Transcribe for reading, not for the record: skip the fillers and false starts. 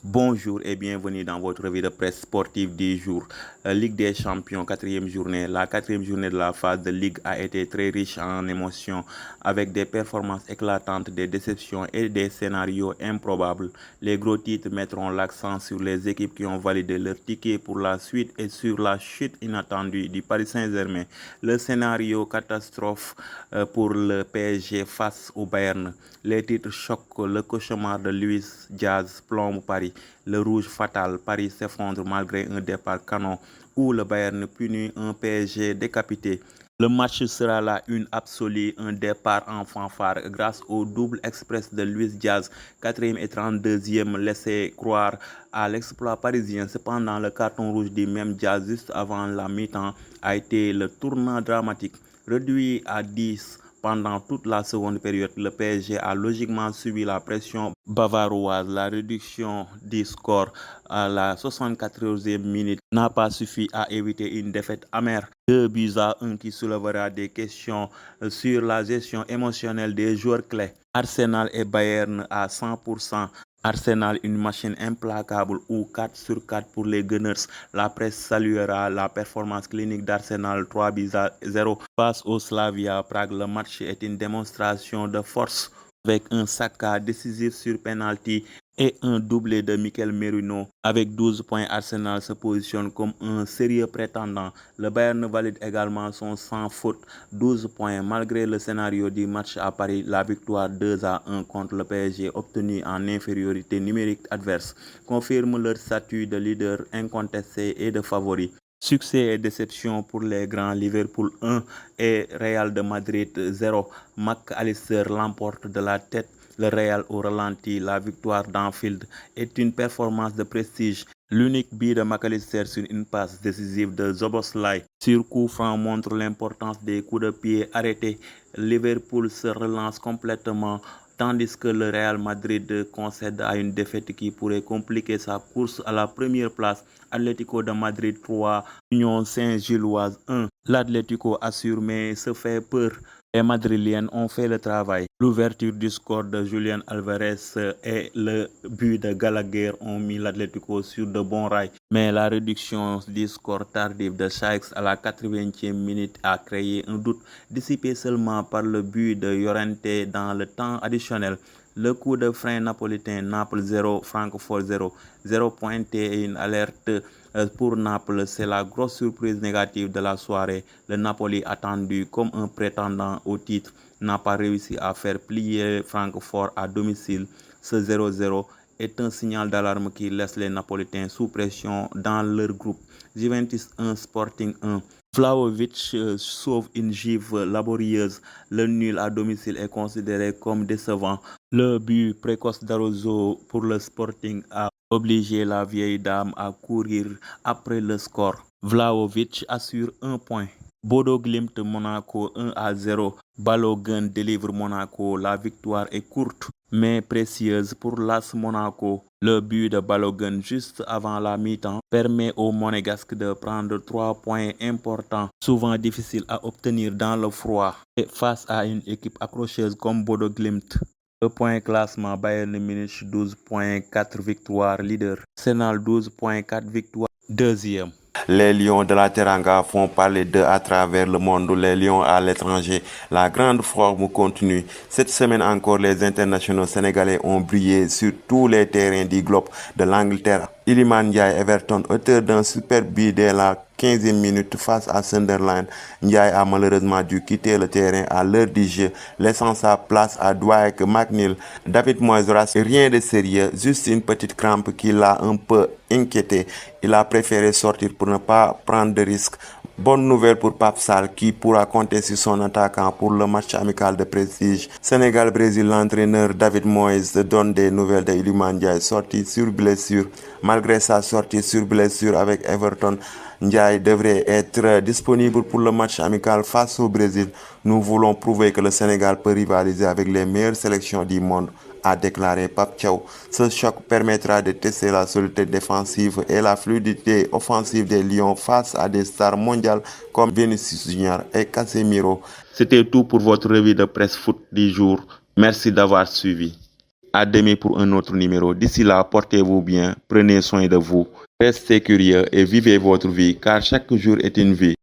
Bonjour et bienvenue dans votre revue de presse sportive du jour. Ligue des champions, quatrième journée. La quatrième journée de la phase de Ligue a été très riche en émotions, avec des performances éclatantes, des déceptions et des scénarios improbables. Les gros titres mettront l'accent sur les équipes qui ont validé leur ticket pour la suite et sur la chute inattendue du Paris Saint-Germain. Le scénario catastrophe pour le PSG face au Bayern. Les titres choquent, le cauchemar de Luis Diaz plombe Paris. Le rouge fatal, Paris s'effondre malgré un départ canon où le Bayern punit un PSG décapité. Le match sera la une absolue, un départ en fanfare grâce au double express de Luis Diaz, 4e et 32e, laissé croire à l'exploit parisien. Cependant, le carton rouge du même Diaz juste avant la mi-temps a été le tournant dramatique. Réduit à 10 pendant toute la seconde période, le PSG a logiquement subi la pression bavaroise. La réduction du score à la 74e minute n'a pas suffi à éviter une défaite amère. 2 buts à 1 qui soulèvera des questions sur la gestion émotionnelle des joueurs clés. Arsenal et Bayern à 100%. Arsenal, une machine implacable ou 4 sur 4 pour les Gunners. La presse saluera la performance clinique d'Arsenal 3 buts à 0 face au Slavia Prague. Le match est une démonstration de force avec un Saka décisif sur penalty et un doublé de Mikel Merino. Avec 12 points, Arsenal se positionne comme un sérieux prétendant. Le Bayern valide également son sans faute, 12 points. Malgré le scénario du match à Paris, la victoire 2-1 contre le PSG obtenue en infériorité numérique adverse confirme leur statut de leader incontesté et de favori. Succès et déception pour les grands. Liverpool 1 et Real de Madrid 0. McAllister l'emporte de la tête. Le Real au ralenti. La victoire d'Anfield est une performance de prestige. L'unique but de McAllister sur une passe décisive de Szoboszlai sur coup franc montre l'importance des coups de pied arrêtés. Liverpool se relance complètement tandis que le Real Madrid concède à une défaite qui pourrait compliquer sa course à la première place. Atlético de Madrid 3, Union Saint-Gilloise 1. L'Atlético assure mais se fait peur. Les Madrilènes ont fait le travail. L'ouverture du score de Julián Alvarez et le but de Gallagher ont mis l'Atlético sur de bons rails. Mais la réduction du score tardif de Shaikh à la 80e minute a créé un doute, dissipé seulement par le but de Llorente dans le temps additionnel. Le coup de frein napolitain, Naples 0, Francfort 0, 0 pointé et une alerte pour Naples. C'est la grosse surprise négative de la soirée. Le Napoli, attendu comme un prétendant au titre, n'a pas réussi à faire plier Francfort à domicile. Ce 0-0 est un signal d'alarme qui laisse les Napolitains sous pression dans leur groupe. Juventus 1, Sporting 1. Vlahovic sauve une gifle laborieuse. Le nul à domicile est considéré comme décevant. Le but précoce d'Araujo pour le Sporting a obligé la vieille dame à courir après le score. Vlahovic assure un point. Bodo Glimt Monaco 1-0. Balogun délivre Monaco. La victoire est courte mais précieuse pour l'AS Monaco. Le but de Balogun juste avant la mi-temps permet aux Monégasques de prendre 3 points importants, souvent difficiles à obtenir dans le froid. Et face à une équipe accrocheuse comme Bodo Glimt. Le point classement: Bayern Munich 12,4 victoires, leader. Arsenal 12,4 victoires, deuxième. Les Lions de la Teranga font parler d'eux à travers le monde. Les Lions à l'étranger, la grande forme continue. Cette semaine encore, les internationaux sénégalais ont brillé sur tous les terrains du globe, de l'Angleterre. Iliman Ndiaye, Everton, auteur d'un super but dès la 15e minute face à Sunderland. Ndiaye a malheureusement dû quitter le terrain à l'heure du jeu, laissant sa place à Dwight McNeil. David Moyes, rien de sérieux, juste une petite crampe qui l'a un peu inquiété. Il a préféré sortir pour ne pas prendre de risques. Bonne nouvelle pour Pape Sarr qui pourra compter sur son attaquant pour le match amical de prestige. Sénégal-Brésil, l'entraîneur David Moyes donne des nouvelles de Iliman Ndiaye, sorti sur blessure. Malgré sa sortie sur blessure avec Everton, Ndiaye devrait être disponible pour le match amical face au Brésil. Nous voulons prouver que le Sénégal peut rivaliser avec les meilleures sélections du monde, a déclaré Pape Thiaw. Ce choc permettra de tester la solidité défensive et la fluidité offensive des Lions face à des stars mondiales comme Vinicius Junior et Casemiro. C'était tout pour votre revue de presse foot du jour. Merci d'avoir suivi. À demain pour un autre numéro. D'ici là, portez-vous bien, prenez soin de vous, restez curieux et vivez votre vie, car chaque jour est une vie.